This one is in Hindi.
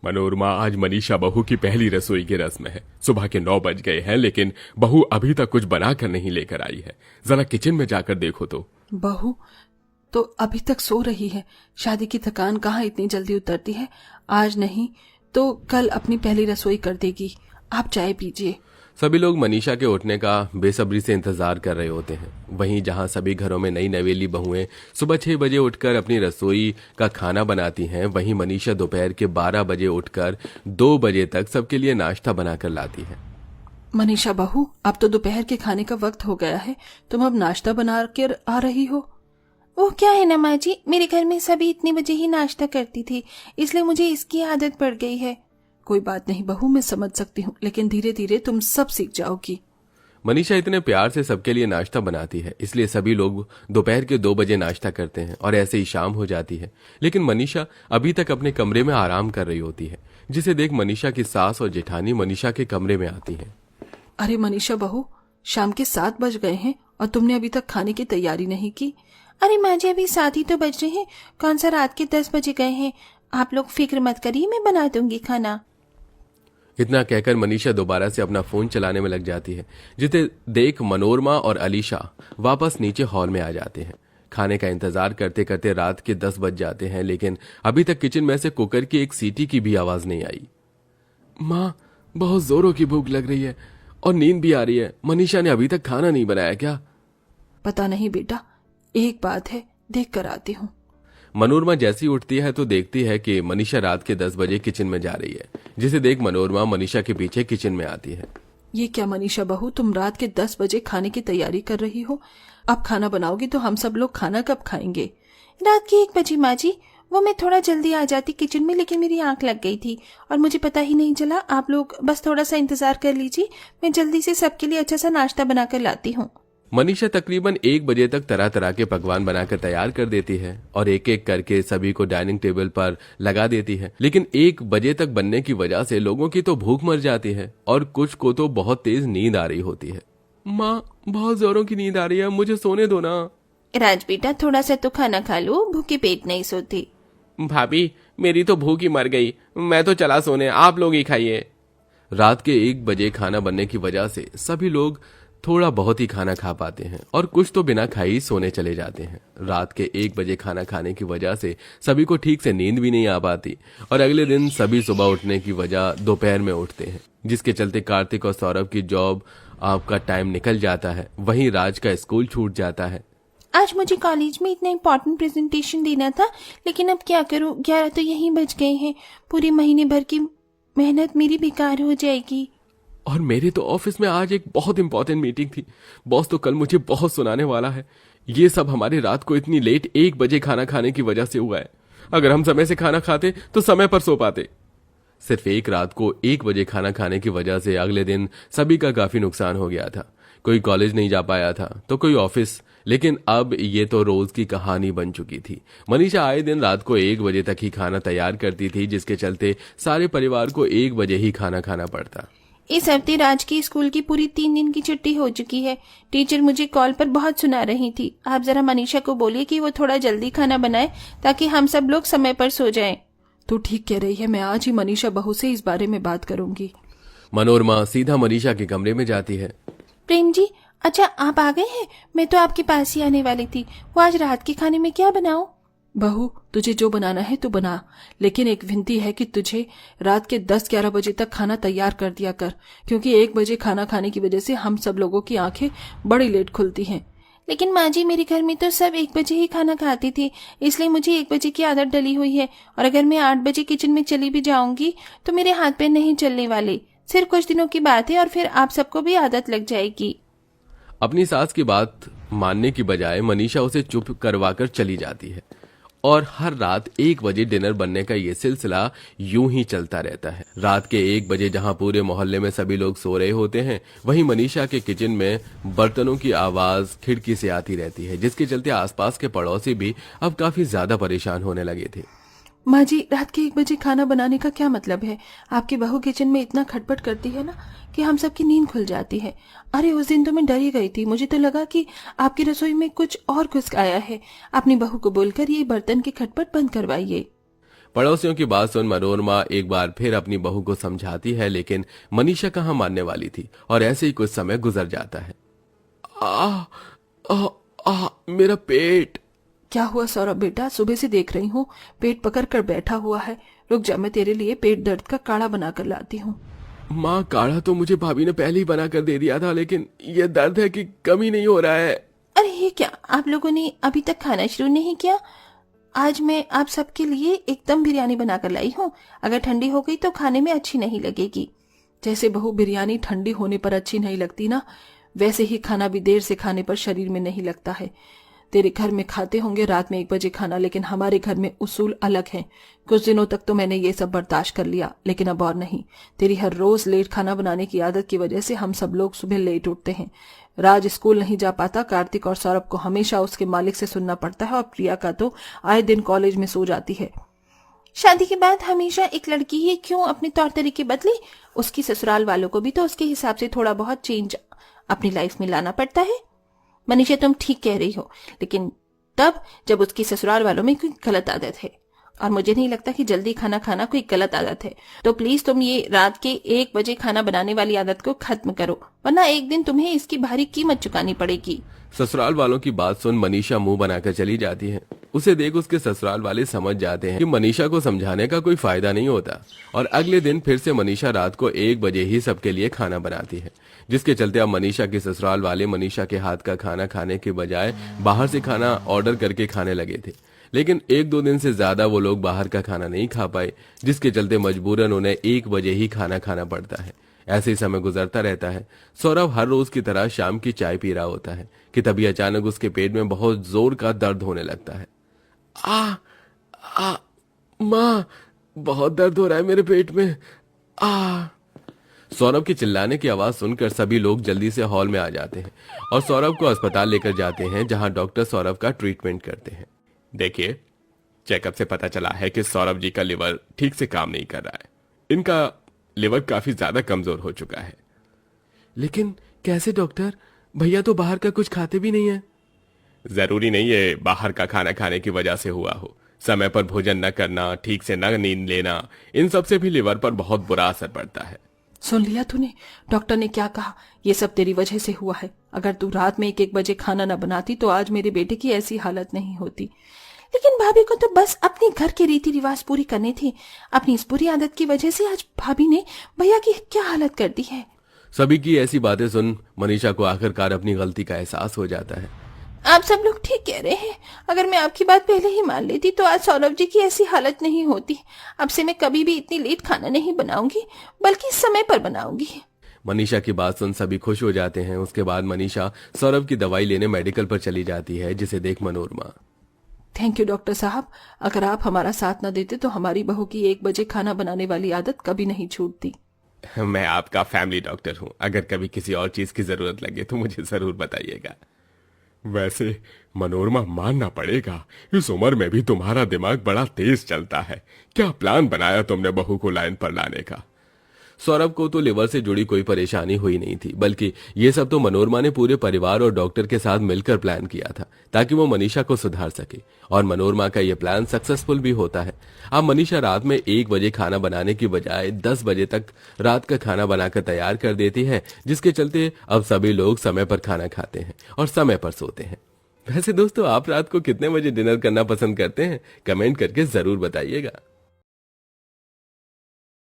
मनोरमा, आज मनीषा बहू की पहली रसोई की रस्म है। सुबह के 9 बज गए हैं, लेकिन बहू अभी तक कुछ बनाकर नहीं लेकर आई है। जरा किचन में जाकर देखो तो। बहू तो अभी तक सो रही है। शादी की थकान कहाँ इतनी जल्दी उतरती है। आज नहीं तो कल अपनी पहली रसोई कर देगी। आप चाय पीजिए। सभी लोग मनीषा के उठने का बेसब्री से इंतजार कर रहे होते हैं। वहीं जहां सभी घरों में नई नवेली बहुएं सुबह 6 बजे उठकर अपनी रसोई का खाना बनाती हैं, वहीं मनीषा दोपहर के 12 बजे उठकर 2 बजे तक सबके लिए नाश्ता बनाकर लाती है। मनीषा बहू, अब तो दोपहर के खाने का वक्त हो गया है, तुम अब नाश्ता बना कर आ रही हो। वो क्या है ना माँ जी, मेरे घर में सभी इतने बजे ही नाश्ता करती थी, इसलिए मुझे इसकी आदत पड़ गई है। कोई बात नहीं बहू, मैं समझ सकती हूँ, लेकिन धीरे धीरे तुम सब सीख जाओगी। मनीषा इतने प्यार से सबके लिए नाश्ता बनाती है, इसलिए सभी लोग दोपहर के 2 बजे नाश्ता करते हैं और ऐसे ही शाम हो जाती है। लेकिन मनीषा अभी तक अपने कमरे में आराम कर रही होती है, जिसे देख मनीषा की सास और जेठानी मनीषा के कमरे में आती हैं। अरे मनीषा बहू, शाम के 7 बज गए हैं और तुमने अभी तक खाने की तैयारी नहीं की। अरे माँ जी, अभी 7 ही तो बज रहे हैं, कौन सा रात के 10 बजे गए हैं। आप लोग फिक्र मत करिए, मैं बना दूंगी खाना। इतना कहकर मनीषा दोबारा से अपना फोन चलाने में लग जाती है, जिसे देख मनोरमा और अलीशा वापस नीचे हॉल में आ जाते हैं। खाने का इंतजार करते करते रात के 10 बज जाते हैं, लेकिन अभी तक किचन में से कुकर की एक सीटी की भी आवाज नहीं आई। माँ, बहुत जोरों की भूख लग रही है और नींद भी आ रही है। मनीषा ने अभी तक खाना नहीं बनाया क्या? पता नहीं बेटा, एक बात है, देख कर आती हूँ। मनोरमा जैसी उठती है तो देखती है कि मनीषा रात के 10 बजे किचन में जा रही है, जिसे देख मनोरमा मनीषा के पीछे किचन में आती है। ये क्या मनीषा बहू, तुम रात के 10 बजे खाने की तैयारी कर रही हो? अब खाना बनाओगी तो हम सब लोग खाना कब खाएंगे? रात के 1 बजे माँ जी, वो मैं थोड़ा जल्दी आ जाती किचन में, लेकिन मेरी आंख लग गई थी और मुझे पता ही नहीं चला। आप लोग बस थोड़ा सा इंतजार कर लीजिए, मैं जल्दी से सबके लिए अच्छा सा नाश्ता बनाकर लाती हूँ। मनीषा तकरीबन 1 बजे तक तरह तरह के पकवान बनाकर तैयार कर देती है और एक एक करके सभी को डाइनिंग टेबल पर लगा देती है। लेकिन 1 बजे तक बनने की वजह से लोगों की तो भूख मर जाती है और कुछ को तो बहुत तेज नींद आ रही होती है। माँ, बहुत जोरों की नींद आ रही है, मुझे सोने दो ना। राज बेटा, थोड़ा सा तो खाना खा लो, भूखे पेट नहीं सोती। भाभी, मेरी तो भूख ही मर गई, मैं तो चला सोने, आप लोग ही खाइए। रात के 1 बजे खाना बनने की वजह से सभी लोग थोड़ा बहुत ही खाना खा पाते हैं और कुछ तो बिना खाई सोने चले जाते हैं। रात के 1 बजे खाना खाने की वजह से सभी को ठीक से नींद भी नहीं आ पाती और अगले दिन सभी सुबह उठने की वजह दोपहर में उठते हैं, जिसके चलते कार्तिक और सौरभ की जॉब आपका टाइम निकल जाता है। वहीं राज का स्कूल छूट जाता है। आज मुझे कॉलेज में इतना इम्पोर्टेंट प्रेजेंटेशन देना था, लेकिन अब क्या करूं, 11 तो यहीं बज गए हैं। पूरे महीने भर की मेहनत मेरी बेकार हो जाएगी। और मेरे तो ऑफिस में आज एक बहुत इंपॉर्टेंट मीटिंग थी। बॉस तो कल मुझे बहुत सुनाने वाला है। ये सब हमारे रात को इतनी लेट 1 बजे खाना खाने की वजह से हुआ है। अगर हम समय से खाना खाते तो समय पर सो पाते। सिर्फ एक रात को 1 बजे खाना खाने की वजह से अगले दिन सभी का काफी नुकसान हो गया था। कोई कॉलेज नहीं जा पाया था तो कोई ऑफिस, लेकिन अब ये तो रोज की कहानी बन चुकी थी। मनीषा आए दिन रात को 1 बजे तक ही खाना तैयार करती थी, जिसके चलते सारे परिवार को 1 बजे ही खाना खाना पड़ता। इस हफ्ते राज की स्कूल की पूरी 3 दिन की छुट्टी हो चुकी है। टीचर मुझे कॉल पर बहुत सुना रही थी। आप जरा मनीषा को बोलिए कि वो थोड़ा जल्दी खाना बनाए ताकि हम सब लोग समय पर सो जाएं। तू ठीक कह रही है, मैं आज ही मनीषा बहू से इस बारे में बात करूंगी। मनोरमा सीधा मनीषा के कमरे में जाती है। प्रेम जी, अच्छा आप आ गए हैं? मैं तो आपके पास ही आने वाली थी। वो आज रात के खाने में क्या बनाऊं? बहू, तुझे जो बनाना है तू बना, लेकिन एक विनती है कि तुझे रात के 10-11 बजे तक खाना तैयार कर दिया कर, क्योंकि 1 बजे खाना खाने की वजह से हम सब लोगों की आंखें बड़ी लेट खुलती हैं। लेकिन माँ जी, मेरे घर में तो सब 1 बजे ही खाना खाती थी, इसलिए मुझे 1 बजे की आदत डली हुई है। और अगर मैं 8 बजे किचन में चली भी जाऊंगी तो मेरे हाथ पैर नहीं चलने वाले। सिर्फ कुछ दिनों की बात है और फिर आप सबको भी आदत लग जाएगी। अपनी सास की बात मानने की बजाय मनीषा उसे चुप करवाकर चली जाती है और हर रात 1 बजे डिनर बनने का ये सिलसिला यूं ही चलता रहता है। रात के 1 बजे जहां पूरे मोहल्ले में सभी लोग सो रहे होते हैं, वहीं मनीषा के किचन में बर्तनों की आवाज खिड़की से आती रहती है, जिसके चलते आसपास के पड़ोसी भी अब काफी ज्यादा परेशान होने लगे थे। माँ जी, रात के 1 बजे खाना बनाने का क्या मतलब है? आपकी बहू किचन में इतना खटपट करती है ना कि हम सबकी नींद खुल जाती है। अरे उस दिन तो मैं डर ही गई थी, मुझे तो लगा कि आपकी रसोई में कुछ और घुस आया है। अपनी बहू को बोलकर ये बर्तन की खटपट बंद करवाइए। पड़ोसियों की बात सुन मनोरमा एक बार फिर अपनी बहू को समझाती है, लेकिन मनीषा कहाँ मानने वाली थी और ऐसे ही कुछ समय गुजर जाता है। आ, आ, मेरा पेट। क्या हुआ सौरभ बेटा? सुबह से देख रही हूँ पेट पकड़ कर बैठा हुआ है। रुक जा, मैं तेरे लिए पेट दर्द का काढ़ा बना कर लाती हूँ। माँ, काढ़ा तो मुझे भाभी ने पहले ही बना कर दे दिया था, लेकिन ये दर्द है कि कम ही नहीं हो रहा है। अरे ये क्या, आप लोगों ने अभी तक खाना शुरू नहीं किया? आज मैं आप सबके लिए एकदम बिरयानी बनाकर लाई हूँ। अगर ठंडी हो गई तो खाने में अच्छी नहीं लगेगी। जैसे बहू बिरयानी ठंडी होने पर अच्छी नहीं लगती ना, वैसे ही खाना भी देर से खाने पर शरीर में नहीं लगता है। तेरे घर में खाते होंगे रात में 1 बजे खाना, लेकिन हमारे घर में उसूल अलग है। कुछ दिनों तक तो मैंने ये सब बर्दाश्त कर लिया, लेकिन अब और नहीं। तेरी हर रोज लेट खाना बनाने की आदत की वजह से हम सब लोग सुबह लेट उठते हैं। राज स्कूल नहीं जा पाता, कार्तिक और सौरभ को हमेशा उसके मालिक से सुनना पड़ता है, और प्रिया का तो आए दिन कॉलेज में सो जाती है। शादी के बाद हमेशा एक लड़की ही क्यों अपने तौर तरीके बदले? उसकी ससुराल वालों को भी तो उसके हिसाब से थोड़ा बहुत चेंज अपनी लाइफ में लाना पड़ता है। मनीषा, तुम ठीक कह रही हो, लेकिन तब जब उसकी ससुराल वालों में कोई गलत आदत है, और मुझे नहीं लगता कि जल्दी खाना खाना कोई गलत आदत है। तो प्लीज तुम ये रात के 1 बजे खाना बनाने वाली आदत को खत्म करो, वरना एक दिन तुम्हें इसकी भारी कीमत चुकानी पड़ेगी। ससुराल वालों की बात सुन मनीषा मुंह बनाकर चली जाती है। उसे देख उसके ससुराल वाले समझ जाते हैं कि मनीषा को समझाने का कोई फायदा नहीं होता, और अगले दिन फिर से मनीषा रात को 1 बजे ही सबके लिए खाना बनाती है, जिसके चलते अब मनीषा के ससुराल वाले मनीषा के हाथ का खाना खाने के बजाय बाहर से खाना ऑर्डर करके खाने लगे थे। लेकिन 1-2 दिन से ज्यादा वो लोग बाहर का खाना नहीं खा पाए, जिसके चलते मजबूरन उन्हें 1 बजे ही खाना खाना पड़ता है। ऐसे ही समय गुजरता रहता है। सौरभ हर रोज की तरह शाम की चाय पी रहा होता है कि तभी अचानक उसके पेट में बहुत जोर का दर्द होने लगता है। माँ, बहुत दर्द हो रहा है मेरे पेट में। सौरभ की चिल्लाने की आवाज सुनकर सभी लोग जल्दी से हॉल में आ जाते हैं और सौरभ को अस्पताल लेकर जाते हैं, जहां डॉक्टर सौरभ का ट्रीटमेंट करते हैं। देखिए, चेकअप से पता चला है कि सौरभ जी का लिवर ठीक से काम नहीं कर रहा है। इनका लिवर काफी ज्यादा कमजोर हो चुका है। लेकिन कैसे डॉक्टर? भैया तो बाहर का कुछ खाते भी नहीं है। जरूरी नहीं है बाहर का खाना खाने की वजह से हुआ हो। समय पर भोजन न करना, ठीक से न नींद लेना, इन सब से भी लिवर पर बहुत बुरा असर पड़ता है। सुन लिया तूने डॉक्टर ने क्या कहा? ये सब तेरी वजह से हुआ है। अगर तू रात में 1-1 बजे खाना न बनाती तो आज मेरे बेटे की ऐसी हालत नहीं होती। लेकिन भाभी को तो बस अपने घर के रीति रिवाज पूरी करने थे। अपनी इस बुरी आदत की वजह से आज भाभी ने भैया की क्या हालत कर दी है। सभी की ऐसी बातें सुन मनीषा को आखिरकार अपनी गलती का एहसास हो जाता है। आप सब लोग ठीक कह रहे हैं। अगर मैं आपकी बात पहले ही मान लेती तो आज सौरभ जी की ऐसी हालत नहीं होती। अब से मैं कभी भी इतनी लेट खाना नहीं बनाऊंगी, बल्कि समय पर बनाऊंगी। मनीषा की बात सुन सभी खुश हो जाते हैं। उसके बाद मनीषा सौरभ की दवाई लेने मेडिकल पर चली जाती है, जिसे देख मनोरमा, थैंक यू डॉक्टर साहब। अगर आप हमारा साथ न देते तो हमारी बहू की 1 बजे खाना बनाने वाली आदत कभी नहीं छूटती। मैं आपका फैमिली डॉक्टर हूँ। अगर कभी किसी और चीज की जरूरत लगे तो मुझे जरूर बताइएगा। वैसे मनोरमा, मानना पड़ेगा, इस उम्र में भी तुम्हारा दिमाग बड़ा तेज चलता है। क्या प्लान बनाया तुमने बहू को लाइन पर लाने का? सौरभ को तो लिवर से जुड़ी कोई परेशानी हुई नहीं थी, बल्कि ये सब तो मनोरमा ने पूरे परिवार और डॉक्टर के साथ मिलकर प्लान किया था, ताकि वो मनीषा को सुधार सके। और मनोरमा का ये प्लान सक्सेसफुल भी होता है। अब मनीषा रात में 1 बजे खाना बनाने की बजाय 10 बजे तक रात का खाना बनाकर तैयार कर देती है, जिसके चलते अब सभी लोग समय पर खाना खाते हैं और समय पर सोते हैं। वैसे दोस्तों, आप रात को कितने बजे डिनर करना पसंद करते हैं? कमेंट करके जरूर बताइएगा।